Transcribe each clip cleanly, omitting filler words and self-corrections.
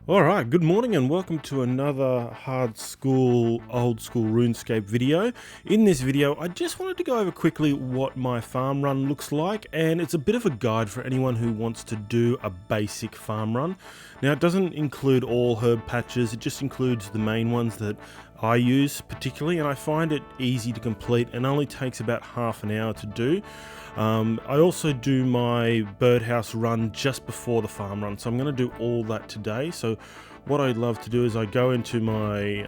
Alright, good morning and welcome to another old school RuneScape video. In this video, I just wanted to go over quickly what my farm run looks like, and it's a bit of a guide for anyone who wants to do a basic farm run. Now, it doesn't include all herb patches, it just includes the main ones that I use particularly, and I find it easy to complete and only takes about half an hour to do. I also do my Birdhouse run just before the farm run, so I'm going to do all that today. So what I love to do is I go into my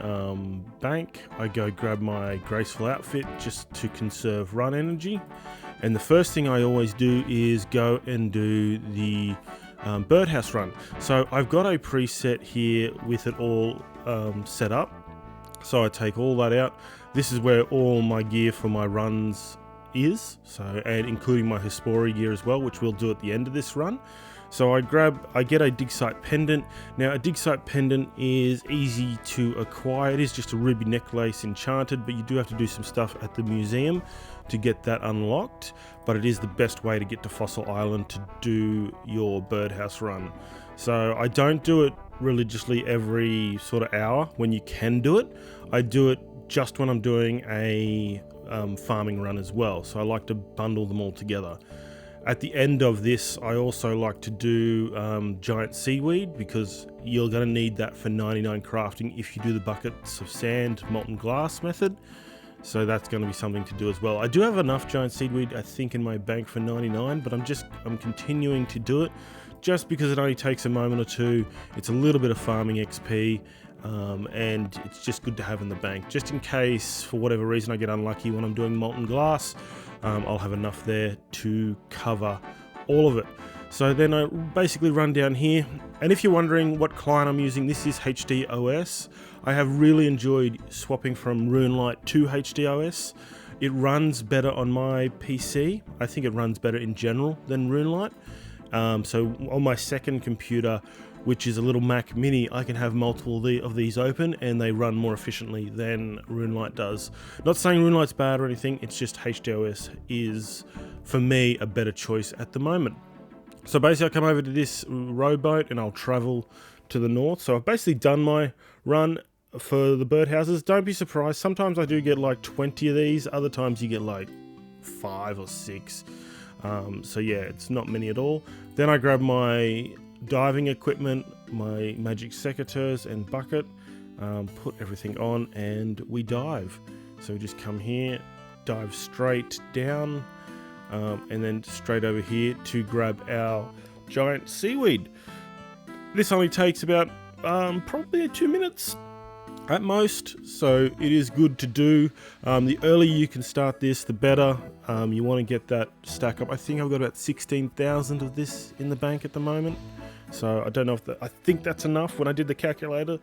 bank, I go grab my graceful outfit just to conserve run energy, and the first thing I always do is go and do the Birdhouse run. So I've got a preset here with it all set up, so I take all that out. This is where all my gear for my runs is, and including my Hespori gear as well, which we'll do at the end of this run. So I get a dig site pendant. Now, a dig site pendant is easy to acquire. It is just a ruby necklace enchanted, but you do have to do some stuff at the museum to get that unlocked, but it is the best way to get to Fossil Island to do your Birdhouse run. So I don't do it religiously every sort of hour when you can do it. I do it just when I'm doing a farming run as well, so I like to bundle them all together. At the end of this, I also like to do giant seaweed, because you're going to need that for 99 crafting if you do the buckets of sand molten glass method, so that's going to be something to do as well. I do have enough giant seaweed, I think, in my bank for 99, but I'm continuing to do it just because it only takes a moment or two. It's a little bit of farming XP, and it's just good to have in the bank, just in case for whatever reason I get unlucky when I'm doing molten glass. I'll have enough there to cover all of it. So then I basically run down here, and if you're wondering what client I'm using, this is HDOS. I have really enjoyed swapping from RuneLite to HDOS. It runs better on my PC. I think it runs better in general than RuneLite. So on my second computer, which is a little Mac Mini, I can have multiple of these open and they run more efficiently than RuneLite does. Not saying RuneLite's bad or anything, it's just HDOS is, for me, a better choice at the moment. So basically I come over to this rowboat and I'll travel to the north. So I've basically done my run for the birdhouses. Don't be surprised, sometimes I do get like 20 of these, other times you get like 5 or 6. So yeah, it's not many at all. Then I grab my diving equipment, my magic secateurs and bucket, put everything on, and we dive. So we just come here, dive straight down, and then straight over here to grab our giant seaweed. This only takes about probably 2 minutes at most, so it is good to do. The earlier you can start this, the better. You want to get that stack up. I think I've got about 16,000 of this in the bank at the moment, so I don't know if I think that's enough. When I did the calculator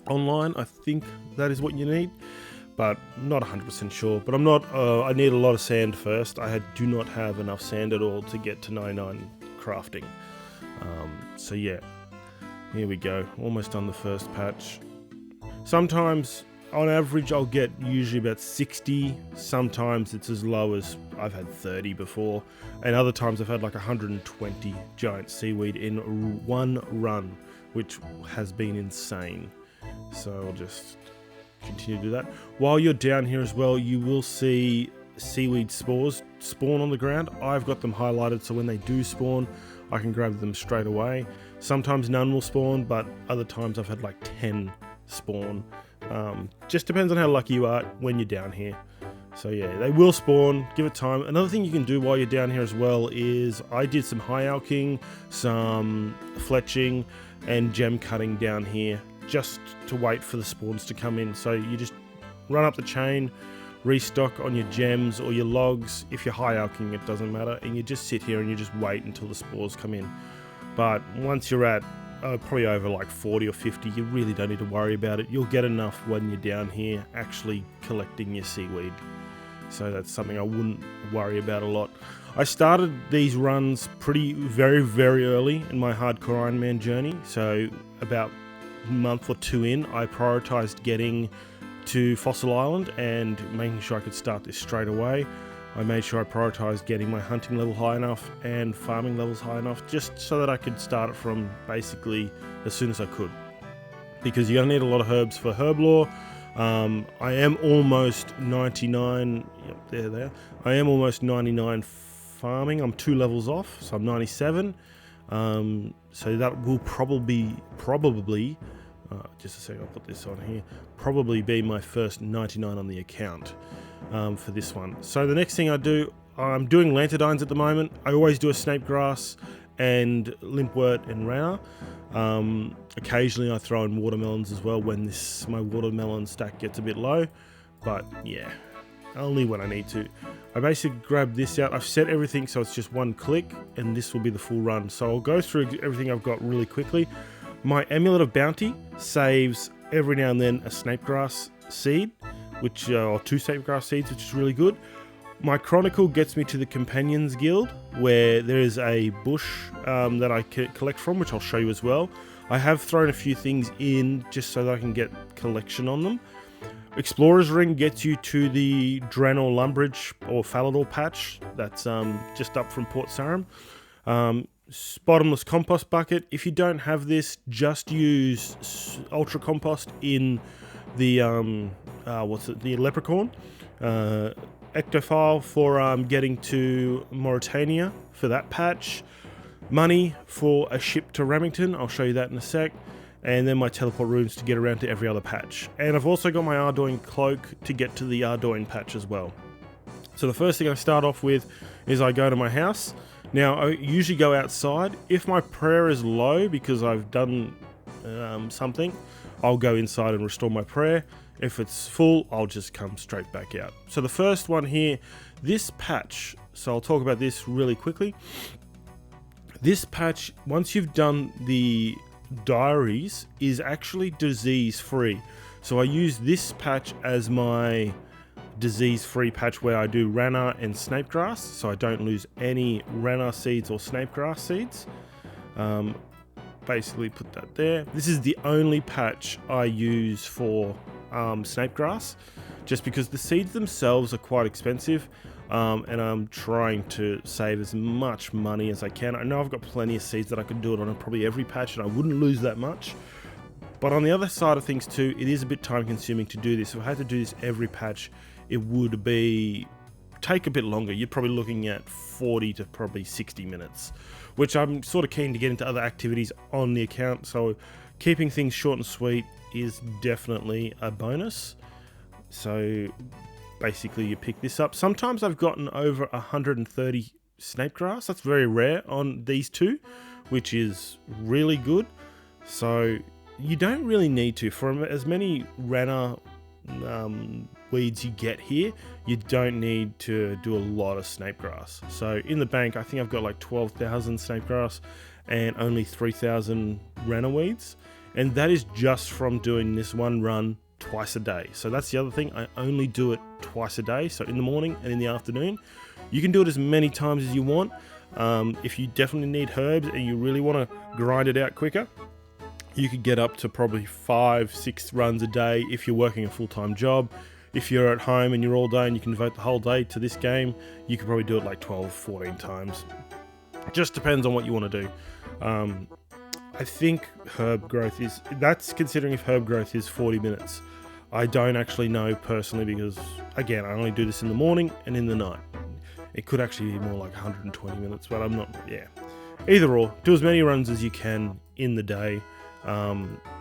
online, I think that is what you need, but not 100% sure. But I'm not, I need a lot of sand first. I do not have enough sand at all to get to 99 crafting. So yeah, here we go, almost done the first patch. Sometimes, on average, I'll get usually about 60. Sometimes it's as low as, I've had 30 before. And other times I've had like 120 giant seaweed in one run, which has been insane. So I'll just continue to do that. While you're down here as well, you will see seaweed spores spawn on the ground. I've got them highlighted so when they do spawn, I can grab them straight away. Sometimes none will spawn, but other times I've had like 10 spawn. Just depends on how lucky you are when you're down here. So yeah, they will spawn, give it time. Another thing you can do while you're down here as well is I did some high alking, some fletching and gem cutting down here just to wait for the spawns to come in. So you just run up the chain, restock on your gems or your logs. If you're high alking, it doesn't matter, and you just sit here and you just wait until the spores come in. But once you're at probably over like 40 or 50, you really don't need to worry about it. You'll get enough when you're down here actually collecting your seaweed. So that's something I wouldn't worry about a lot. I started these runs very early in my hardcore Iron Man journey. So about a month or two in, I prioritized getting to Fossil Island and making sure I could start this straight away. I made sure I prioritized getting my hunting level high enough and farming levels high enough, just so that I could start it from basically as soon as I could. Because you're going to need a lot of herbs for herb lore. I am almost 99, yep, there. I am almost 99 farming. I'm 2 levels off, so I'm 97. So that will probably, just a second, I'll put this on here, probably be my first 99 on the account for this one. So the next thing I do, I'm doing lanternines at the moment. I always do a snapegrass and limpwort and rana. Occasionally I throw in watermelons as well when my watermelon stack gets a bit low, but yeah, only when I need to. I basically grab this out. I've set everything so it's just one click, and this will be the full run. So I'll go through everything I've got really quickly. My Amulet of Bounty saves every now and then a snapegrass seed, or 2 snapegrass seeds, which is really good. My Chronicle gets me to the Companions Guild, where there is a bush that I can collect from, which I'll show you as well. I have thrown a few things in just so that I can get collection on them. Explorer's Ring gets you to the Dranor Lumbridge or Falador patch. That's just up from Port Sarim. Bottomless Compost Bucket. If you don't have this, just use Ultra Compost in the the Leprechaun. Ectophile for getting to Mauritania for that patch. Money for a ship to Remington. I'll show you that in a sec. And then my teleport runes to get around to every other patch. And I've also got my Ardoin cloak to get to the Ardoin patch as well. So the first thing I start off with is I go to my house. Now I usually go outside. If my prayer is low because I've done something, I'll go inside and restore my prayer. If it's full, I'll just come straight back out. So the first one here, this patch, so I'll talk about this really quickly. This patch, once you've done the diaries, is actually disease free. So I use this patch as my disease free patch where I do Rana and Snapegrass, so I don't lose any Rana seeds or Snapegrass seeds. Basically put that there. This is the only patch I use for Snapegrass, just because the seeds themselves are quite expensive, and I'm trying to save as much money as I can. I know I've got plenty of seeds that I could do it on probably every patch, and I wouldn't lose that much. But on the other side of things too, it is a bit time consuming to do this. If I had to do this every patch, it would take a bit longer. You're probably looking at 40 to probably 60 minutes, which I'm sort of keen to get into other activities on the account. So keeping things short and sweet is definitely a bonus. So basically you pick this up. Sometimes I've gotten over 130 Snapegrass. That's very rare on these two, which is really good. So you don't really need to. For as many Rana weeds you get here, you don't need to do a lot of Snapegrass. So in the bank, I think I've got like 12,000 Snapegrass and only 3,000 Rana weeds. And that is just from doing this one run twice a day. So that's the other thing. I only do it twice a day. So in the morning and in the afternoon. You can do it as many times as you want. If you definitely need herbs and you really want to grind it out quicker, you could get up to probably 5-6 runs a day if you're working a full-time job. If you're at home and you're all day and you can devote the whole day to this game, you could probably do it like 12-14 times. It just depends on what you want to do. I think herb growth that's considering if herb growth is 40 minutes. I don't actually know personally because, again, I only do this in the morning and in the night. It could actually be more like 120 minutes, but I'm not, yeah. Either or, do as many runs as you can in the day,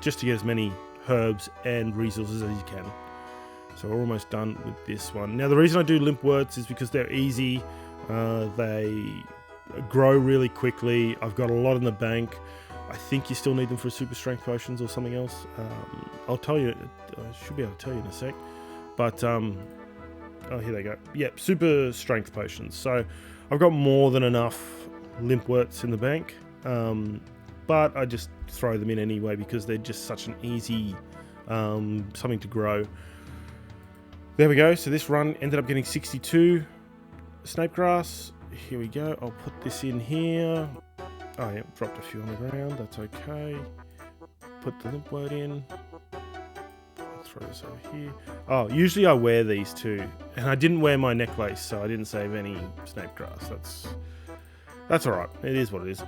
just to get as many herbs and resources as you can. So we're almost done with this one. Now the reason I do limpworts is because they're easy, they grow really quickly. I've got a lot in the bank. I think you still need them for super strength potions or something else. I'll tell you, I should be able to tell you in a sec. But, oh, here they go. Yep, super strength potions. So I've got more than enough limpworts in the bank. But I just throw them in anyway because they're just such an easy something to grow. There we go. So this run ended up getting 62 Snapegrass. Here we go. I'll put this in here. Oh yeah, dropped a few on the ground, that's okay. Put the limpwort in. throw this over here. Oh, usually I wear these too, and I didn't wear my necklace, so I didn't save any snake grass. That's all right. It is what it is.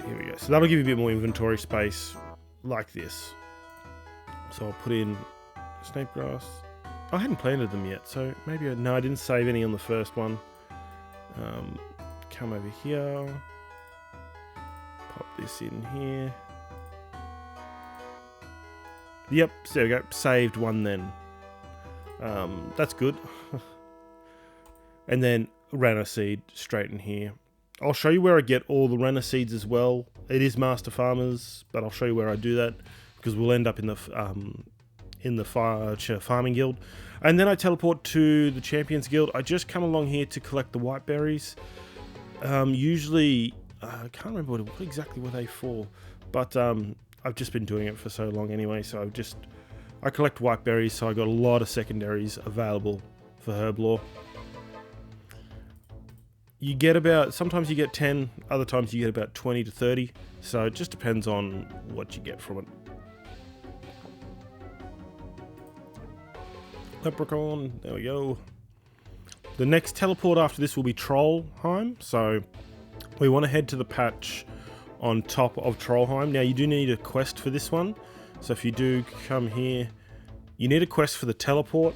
Here we go. So that'll give you a bit more inventory space, like this. So I'll put in snake grass. I hadn't planted them yet, so maybe no, I didn't save any on the first one. Come over here. Pop this in here. Yep, so there we go. Saved one then. That's good. And then Rana seed straight in here. I'll show you where I get all the Rana seeds as well. It is Master Farmers, but I'll show you where I do that because we'll end up in the farming guild. And then I teleport to the Champions Guild. I just come along here to collect the white berries. Usually, I can't remember what exactly were they for, but I've just been doing it for so long anyway, so I collect white berries, so I got a lot of secondaries available for herb lore. You get sometimes you get 10, other times you get about 20 to 30, so it just depends on what you get from it. Leprechaun, there we go. The next teleport after this will be Trollheim, so we want to head to the patch on top of Trollheim. Now you do need a quest for this one, so if you do come here, you need a quest for the teleport,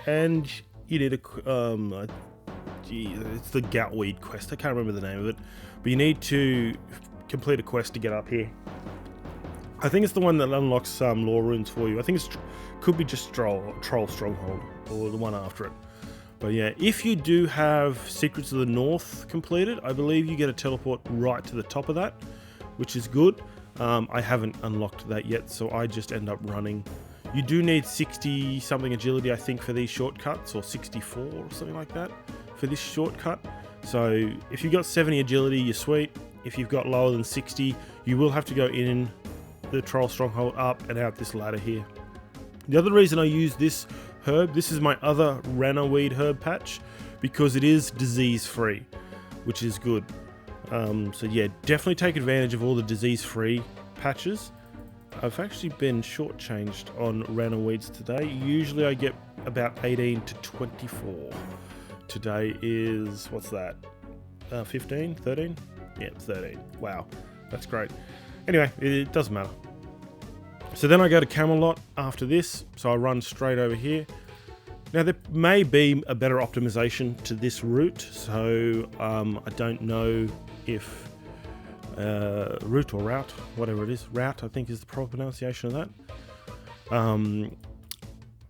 and you need a it's the Goutweed quest. I can't remember the name of it, but you need to complete a quest to get up here. I think it's the one that unlocks some lore runes for you. I think could be just Troll Stronghold or the one after it. But yeah, if you do have Secrets of the North completed, I believe you get a teleport right to the top of that, which is good. I haven't unlocked that yet, so I just end up running. You do need 60 something agility, I think, for these shortcuts, or 64 or something like that for this shortcut. So if you've got 70 agility, you're sweet. If you've got lower than 60, you will have to go in the Troll Stronghold up and out this ladder here. The other reason I use this herb, this is my other Rana weed herb patch, because it is disease free, which is good. So yeah, definitely take advantage of all the disease free patches. I've actually been shortchanged on Rana weeds today. Usually I get about 18 to 24. Today is, what's that? 15? 13? Yeah, 13. Wow, that's great. Anyway, it doesn't matter. So then I go to Camelot after this, so I run straight over here. Now there may be a better optimization to this route, so I don't know if route or route, whatever it is, route I think is the proper pronunciation of that.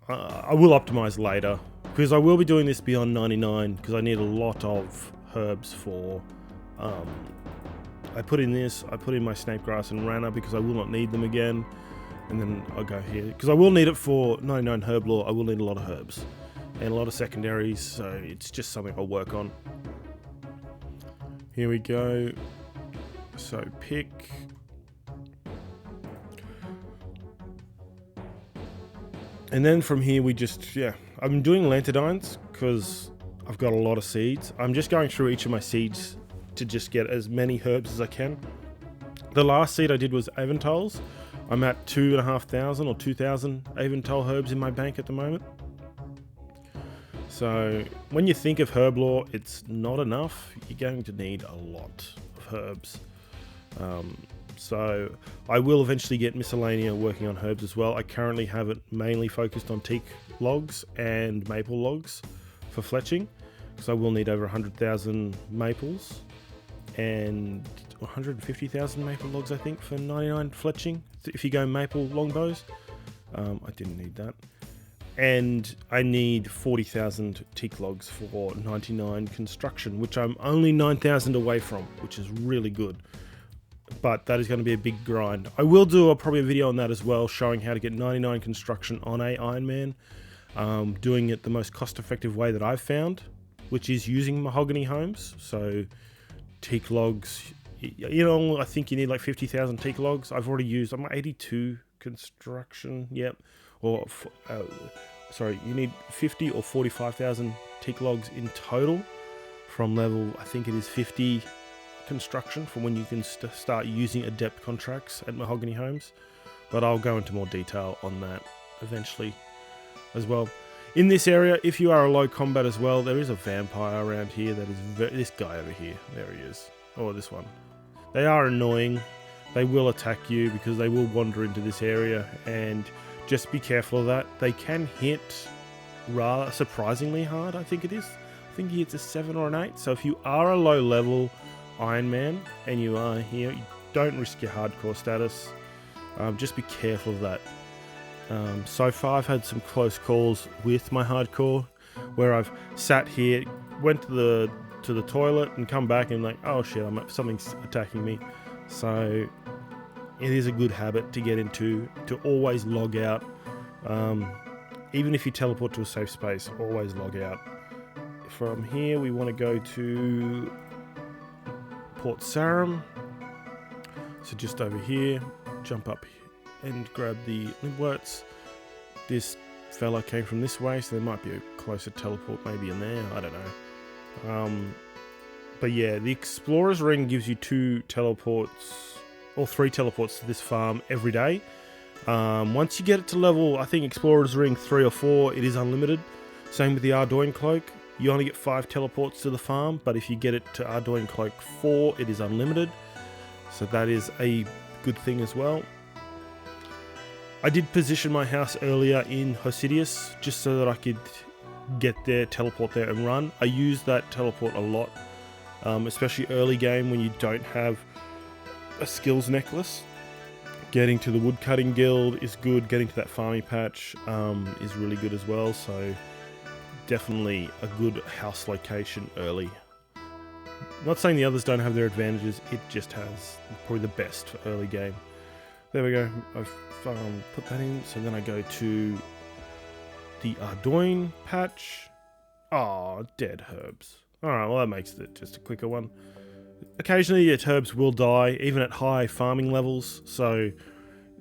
I will optimize later, because I will be doing this beyond 99, because I need a lot of herbs for... I put in this, I put in my snakegrass and Rana because I will not need them again. And then I'll go here, because I will need it for 99 herb lore. I will need a lot of herbs and a lot of secondaries, so it's just something I'll work on. Here we go. So pick. And then from here we just, yeah, I'm doing Lanternines because I've got a lot of seeds. I'm just going through each of my seeds to just get as many herbs as I can. The last seed I did was Aventals. I'm at 2,500 or 2,000 Aventol herbs in my bank at the moment. So when you think of herb lore, it's not enough. You're going to need a lot of herbs. So I will eventually get Miscellanea working on herbs as well. I currently have it mainly focused on teak logs and maple logs for fletching, because I will need over 100,000 maples and 150,000 maple logs, I think, for 99 fletching, if you go maple longbows. I didn't need that. And I need 40,000 teak logs for 99 construction, which I'm only 9,000 away from, which is really good. But that is going to be a big grind. I will do probably a video on that as well, showing how to get 99 construction on a Iron Man, doing it the most cost-effective way that I've found, which is using mahogany homes. So teak logs, you know, I think you need like 50,000 teak logs. I've already used, I'm 82 construction, yep. Or, sorry, you need 50 or 45,000 teak logs in total from level, I think it is 50 construction, from when you can start using adept contracts at mahogany homes. But I'll go into more detail on that eventually as well. In this area, if you are a low combat as well, there is a vampire around here that is this guy over here. There he is. Or this one. They are annoying. They will attack you because they will wander into this area, and just be careful of that. They can hit rather surprisingly hard, I think it is. I think he hits a 7 or an 8. So if you are a low level Iron Man and you are here, don't risk your hardcore status. Just be careful of that. So far I've had some close calls with my hardcore where I've sat here, went to the toilet and come back and like, oh shit, something's attacking me. So it is a good habit to get into, to always log out. Even if you teleport to a safe space, always log out. From here we want to go to Port Sarum. So just over here, jump up and grab the Limpwurts. This fella came from this way, so there might be a closer teleport maybe in there, I don't know. But yeah, the Explorer's Ring gives you 2 teleports, or 3 teleports to this farm every day. Once you get it to level, I think Explorer's Ring 3 or 4, it is unlimited. Same with the Ardoin Cloak. You only get 5 teleports to the farm, but if you get it to Ardoin Cloak 4, it is unlimited. So that is a good thing as well. I did position my house earlier in Hosidius just so that I could get there, teleport there and run. I use that teleport a lot, especially early game when you don't have a skills necklace. Getting to the woodcutting guild is good, getting to that farming patch is really good as well, so definitely a good house location early. Not saying the others don't have their advantages, it just has probably the best for early game. There we go, I've put that in, so then I go to the Ardoin patch. Oh, dead herbs. Alright, well that makes it just a quicker one. Occasionally your herbs will die, even at high farming levels, so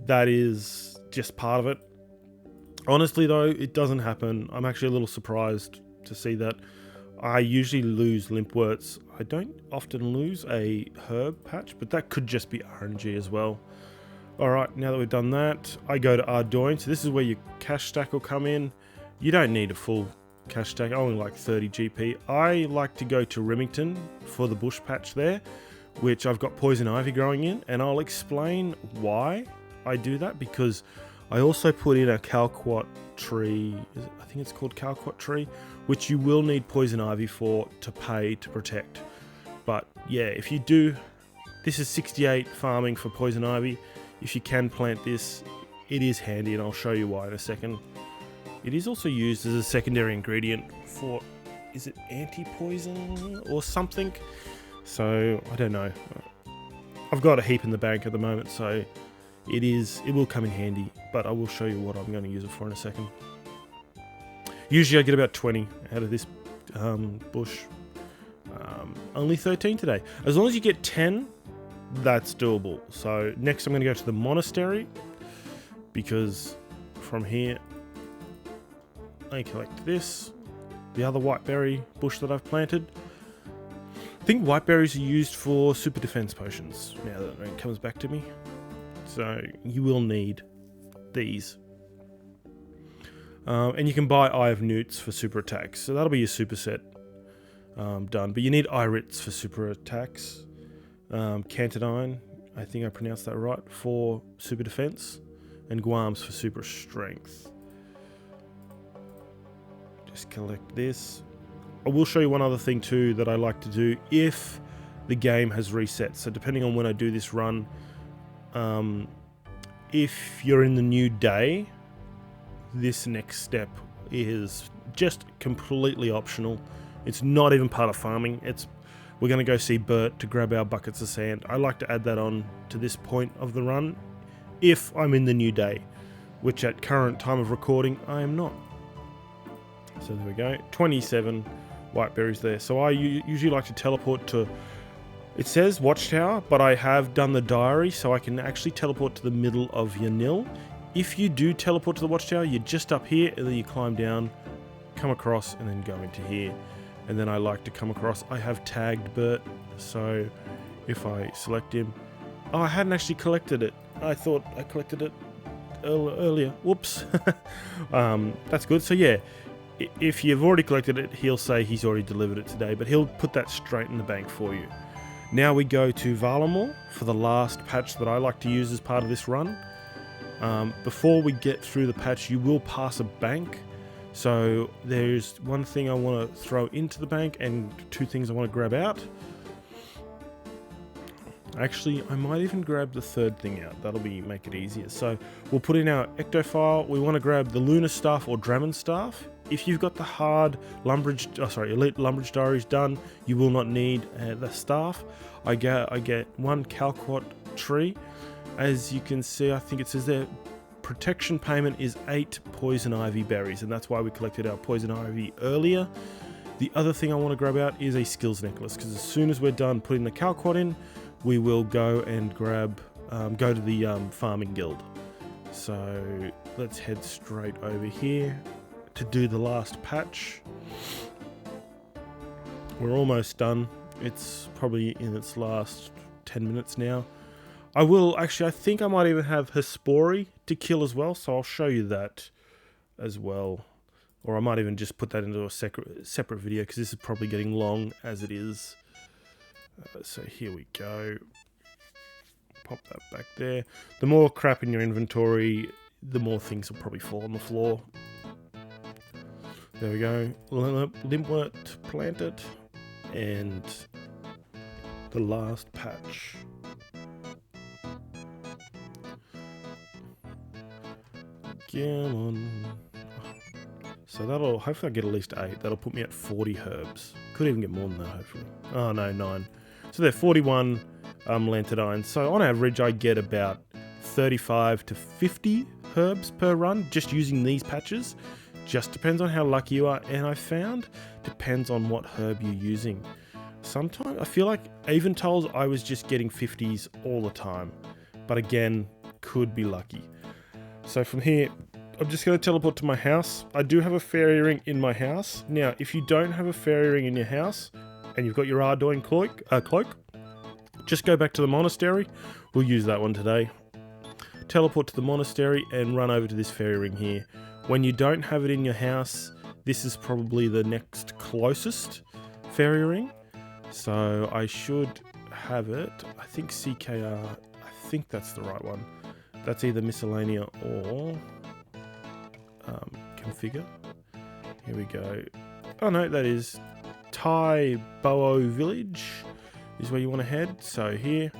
that is just part of it. Honestly though, it doesn't happen. I'm actually a little surprised to see that. I usually lose Limpwurts. I don't often lose a herb patch, but that could just be RNG as well. Alright, now that we've done that, I go to Ardoin. So this is where your cash stack will come in. You don't need a full cash stack, only like 30 GP. I like to go to Remington for the bush patch there, which I've got poison ivy growing in, and I'll explain why I do that, because I also put in a Calquat tree, I think it's called Calquat tree, which you will need poison ivy for to pay to protect. But yeah, if you do, this is 68 farming for poison ivy. If you can plant this, it is handy, and I'll show you why in a second. It is also used as a secondary ingredient for, is it anti-poison or something? So, I don't know. I've got a heap in the bank at the moment, so it will come in handy, but I will show you what I'm going to use it for in a second. Usually I get about 20 out of this bush. Only 13 today. As long as you get 10, that's doable. So next I'm going to go to the monastery, because from here I collect this, the other whiteberry bush that I've planted. I think whiteberries are used for super defense potions, now that it comes back to me. So you will need these. And you can buy Eye of Newts for super attacks, so that'll be your super set done. But you need Irits for super attacks. Cantadine, I think I pronounced that right, for super defense, and Guams for super strength. Just collect this. I will show you one other thing too that I like to do if the game has reset. So depending on when I do this run, if you're in the new day, this next step is just completely optional. It's not even part of farming. We're going to go see Bert to grab our buckets of sand. I like to add that on to this point of the run if I'm in the new day, which at current time of recording I am not. So there we go, 27 whiteberries there. So I usually like to teleport to, it says Watchtower, but I have done the diary, so I can actually teleport to the middle of Yanil. If you do teleport to the Watchtower, you're just up here, and then you climb down, come across, and then go into here. And then I like to come across, I have tagged Bert, so if I select him, oh, I hadn't actually collected it. I thought I collected it. earlier. Whoops. That's good. So yeah, if you've already collected it, he'll say he's already delivered it today, but he'll put that straight in the bank for you. Now we go to Valamore for the last patch that I like to use as part of this run. Before we get through the patch, you will pass a bank. So there's one thing I want to throw into the bank and two things I want to grab out. Actually, I might even grab the third thing out. That'll make it easier. So we'll put in our ectophile. We want to grab the lunar staff or Dramon staff. If you've got the hard elite Lumbridge diaries done, you will not need the staff. I get one Calquat tree. As you can see, I think it says there, protection payment is 8 poison ivy berries, and that's why we collected our poison ivy earlier. The other thing I want to grab out is a skills necklace, because as soon as we're done putting the Calquat in, we will go and go to the farming guild. So let's head straight over here to do the last patch. We're almost done. It's probably in its last 10 minutes now. I think I might even have Hespori to kill as well, so I'll show you that as well. Or I might even just put that into a separate video, because this is probably getting long as it is. So here we go. Pop that back there. The more crap in your inventory, the more things will probably fall on the floor. There we go. Limpwort planted. And the last patch. Come on. So hopefully I get at least 8. That'll put me at 40 herbs. Could even get more than that, hopefully. Oh no, 9. So they're 41 lanternines. So on average, I get about 35 to 50 herbs per run, just using these patches. Just depends on how lucky you are, and I found depends on what herb you're using. Sometimes I feel like Eventol's I was just getting 50s all the time, but again, could be lucky. So from here, I'm just going to teleport to my house. I do have a fairy ring in my house. Now, if you don't have a fairy ring in your house, and you've got your Ardoin cloak, just go back to the monastery. We'll use that one today. Teleport to the monastery and run over to this fairy ring here. When you don't have it in your house, this is probably the next closest fairy ring. So I should have it. I think CKR, I think that's the right one. That's either Miscellanea or Configure. Here we go. Oh no, that is Tai Boo Village is where you want to head. So here,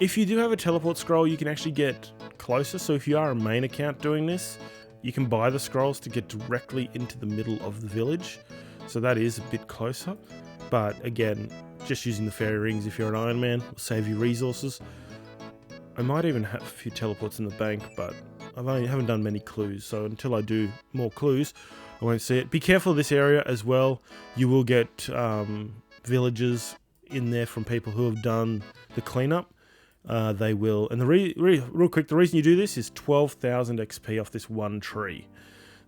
if you do have a teleport scroll, you can actually get closer. So if you are a main account doing this, you can buy the scrolls to get directly into the middle of the village. So that is a bit closer. But again, just using the fairy rings if you're an Iron Man will save you resources. I might even have a few teleports in the bank, but I haven't done many clues. So until I do more clues, I won't see it. Be careful of this area as well. You will get villagers in there from people who have done the cleanup. They will. And real quick, the reason you do this is 12,000 XP off this one tree.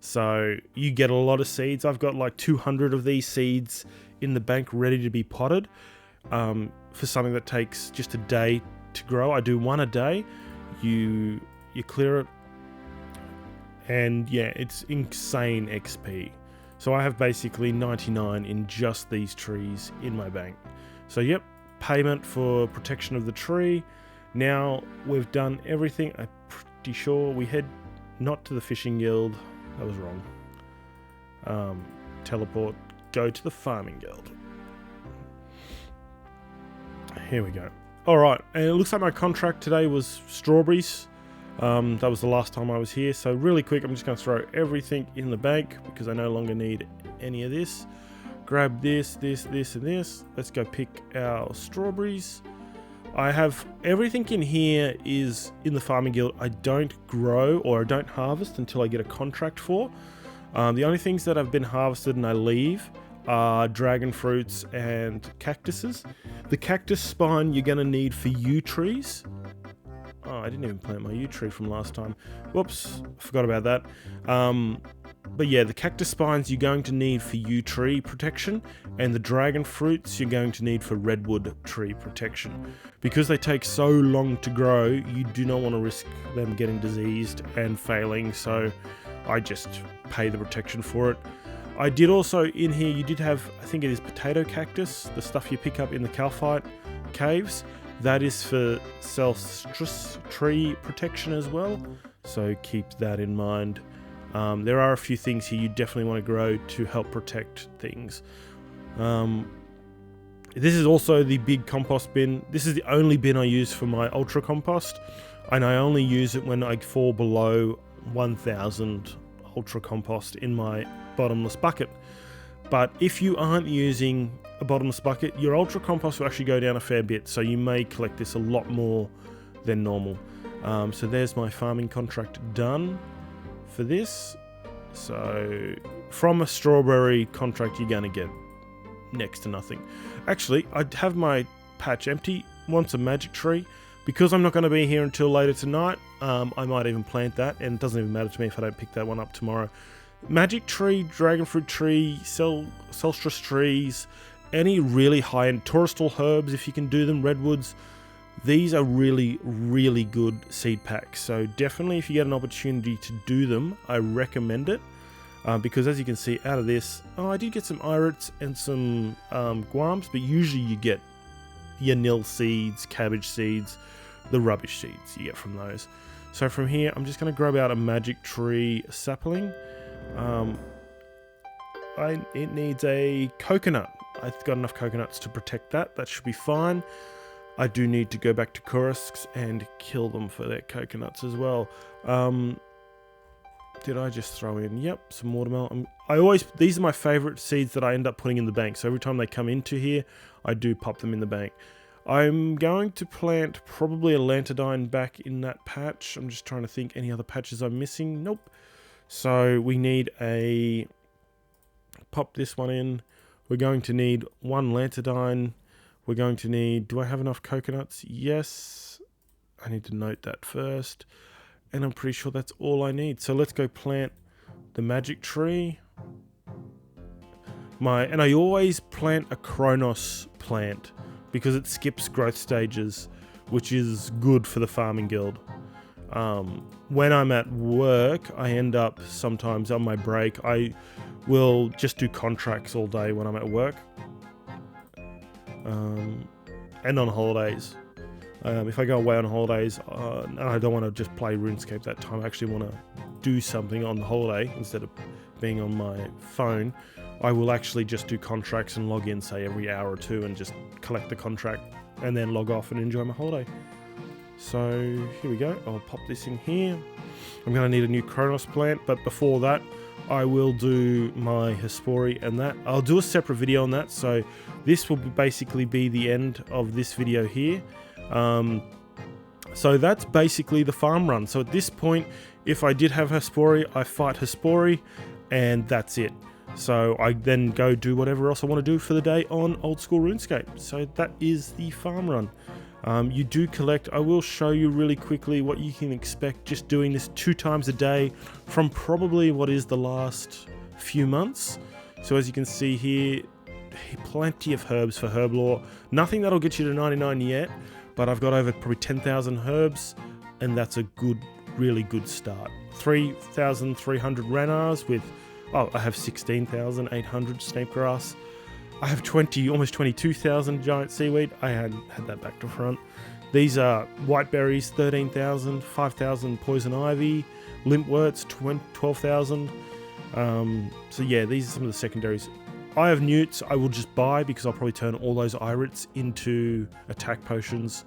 So you get a lot of seeds. I've got like 200 of these seeds in the bank ready to be potted for something that takes just a day to grow. I do one a day. You clear it. And yeah, it's insane XP. So I have basically 99 in just these trees in my bank. So yep, payment for protection of the tree. Now we've done everything. I'm pretty sure we head not to the fishing guild. That was wrong. Teleport, go to the farming guild. Here we go. All right, and it looks like my contract today was strawberries. That was the last time I was here. So really quick, I'm just going to throw everything in the bank because I no longer need any of this. Grab this, this, this, and this. Let's go pick our strawberries. I have everything in here is in the farming guild. I don't grow or I don't harvest until I get a contract for. The only things that have been harvested and I leave are dragon fruits and cactuses. The cactus spine you're going to need for yew trees. Oh, I didn't even plant my yew tree from last time. Whoops, forgot about that. But yeah, the cactus spines you're going to need for yew tree protection, and the dragon fruits you're going to need for redwood tree protection. Because they take so long to grow, you do not want to risk them getting diseased and failing, so I just pay the protection for it. I did also, in here, you did have, I think it is potato cactus, the stuff you pick up in the calphite caves. That is for celstrus tree protection as well, so keep that in mind. There are a few things here you definitely want to grow to help protect things. This is also the big compost bin. This is the only bin I use for my ultra compost, and I only use it when I fall below 1000 ultra compost in my bottomless bucket. But if you aren't using a bottomless bucket, your ultra compost will actually go down a fair bit, so you may collect this a lot more than normal. So there's my farming contract done for this. So from a strawberry contract, you're going to get next to nothing. Actually, I have my patch empty. Want a magic tree. Because I'm not going to be here until later tonight, I might even plant that, and it doesn't even matter to me if I don't pick that one up tomorrow. Magic tree, dragon fruit tree, celstrus trees, any really high-end touristal herbs, if you can do them, redwoods, these are really, really good seed packs. So definitely if you get an opportunity to do them, I recommend it. Because as you can see out of this, I did get some irits and some guams, but usually you get your nil seeds, cabbage seeds, the rubbish seeds you get from those. So from here, I'm just going to grab out a magic tree sapling. It needs a coconut. I've got enough coconuts to protect that. That should be fine. I do need to go back to Kursk and kill them for their coconuts as well. Did I just throw in? Yep, some watermelon. These are my favorite seeds that I end up putting in the bank. So every time they come into here, I do pop them in the bank. I'm going to plant probably a lanternine back in that patch. I'm just trying to think any other patches I'm missing. Nope. So we need pop this one in. We're going to need one lanternine. We're going to need, do I have enough coconuts? Yes. I need to note that first. And I'm pretty sure that's all I need. So let's go plant the magic tree. And I always plant a Kronos plant because it skips growth stages, which is good for the farming guild. When I'm at work, I end up sometimes on my break, I will just do contracts all day when I'm at work. And on holidays. If I go away on holidays, and I don't want to just play RuneScape that time, I actually want to do something on the holiday instead of being on my phone, I will actually just do contracts and log in, say, every hour or two and just collect the contract and then log off and enjoy my holiday. So here we go. I'll pop this in here. I'm going to need a new Kronos plant, but before that, I will do my Hespori and that. I'll do a separate video on that, so this will basically be the end of this video here. So that's basically the farm run. So at this point, if I did have Hespori, I fight Hespori, and that's it. So I then go do whatever else I want to do for the day on Old School RuneScape. So that is the farm run. You do collect. I will show you really quickly what you can expect just doing this 2 times a day from probably what is the last few months. So as you can see here, plenty of herbs for herb lore. Nothing that'll get you to 99 yet, but I've got over probably 10,000 herbs, and that's a good, really good start. 3,300 ranars with, I have 16,800 snape grass. I have almost 22,000 giant seaweed. I had that back to front. These are white berries, 13,000, 5,000 poison ivy, limpworts, 12,000. So yeah, these are some of the secondaries. I have newts. I will just buy because I'll probably turn all those irits into attack potions.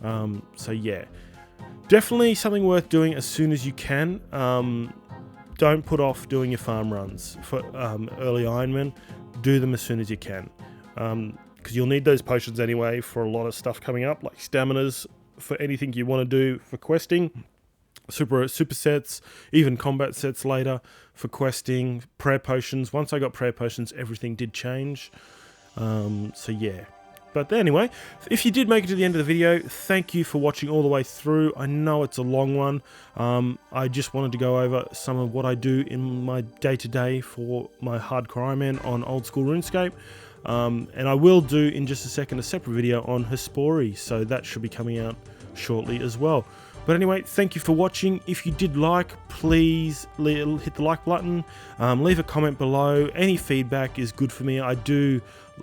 So yeah, definitely something worth doing as soon as you can. Don't put off doing your farm runs for early Ironman. Do them as soon as you can, because you'll need those potions anyway for a lot of stuff coming up, like staminas for anything you want to do for questing, super sets, even combat sets later for questing, prayer potions. Once I got prayer potions, everything did change. So yeah, But anyway, if you did make it to the end of the video, thank you for watching all the way through. I know it's a long one. I just wanted to go over some of what I do in my day-to-day for my hardcore Ironman on old school RuneScape. And I will do in just a second a separate video on Hespori, so that should be coming out shortly as well. But anyway, thank you for watching. If you did like, please hit the like button, leave a comment below. Any feedback is good for me. I do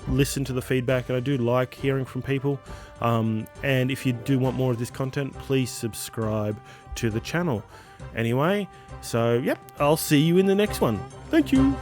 listen to the feedback and I do like hearing from people. And if you do want more of this content, please subscribe to the channel. Anyway, so yep, I'll see you in the next one. Thank you.